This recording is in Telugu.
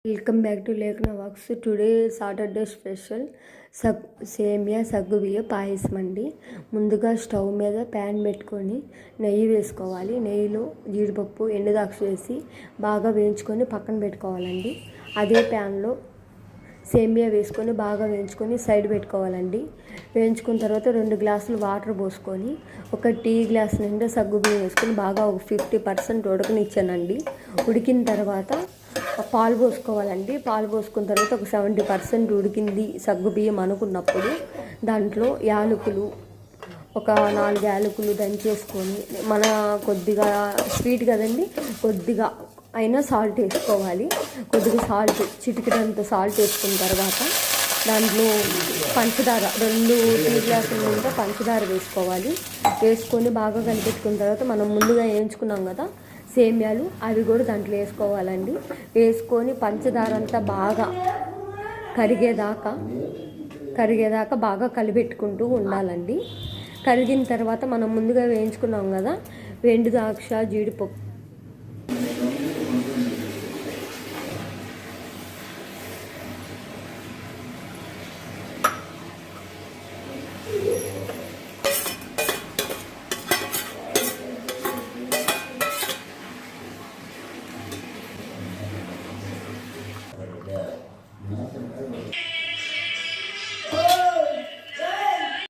Welcome back to Lekhana vlogs. Today Saturday special సేమియా సగ్గుబియ్య పాయసం అండి. ముందుగా స్టవ్ మీద ప్యాన్ పెట్టుకొని నెయ్యి వేసుకోవాలి. నెయ్యిలో జీడిపప్పు ఎండుద్రాక్ష వేసి బాగా వేయించుకొని పక్కన పెట్టుకోవాలండి. అదే ప్యాన్లో సేమియా వేసుకొని బాగా వేయించుకొని సైడ్ పెట్టుకోవాలండి. వేయించుకున్న తర్వాత 2 గ్లాసులు వాటర్ పోసుకొని ఒక టీ గ్లాస్ నిండా సగ్గుబియ్యం వేసుకొని బాగా ఒక 50% ఉడకనిచ్చానండి. ఉడికిన తర్వాత పాలు పోసుకోవాలండి. పాలు పోసుకున్న తర్వాత ఒక 70% ఉడికింది సగ్గుబియ్యం అనుకున్నప్పుడు దాంట్లో యాలకులు ఒక 4 యాలకులు దంచేసుకొని, మన కొద్దిగా స్వీట్ కదండి, కొద్దిగా అయినా సాల్ట్ వేసుకోవాలి. కొద్దిగా సాల్ట్, చిటికెడంత సాల్ట్ వేసుకున్న తర్వాత దాంట్లో పంచదార 2 టీ గ్లాసుల నిండా పంచదార వేసుకోవాలి. వేసుకొని బాగా కలిపెట్టుకున్న తర్వాత మనం ముందుగా వేయించుకున్నాం కదా సేమ్యాలు, అవి కూడా దాంట్లో వేసుకోవాలండి. వేసుకొని పంచదార అంతా బాగా కరిగేదాకా బాగా కలిపెట్టుకుంటూ ఉండాలండి. కరిగిన తర్వాత మనం ముందుగా వేయించుకున్నాం కదా ఎండుద్రాక్ష, జీడిపప్పు,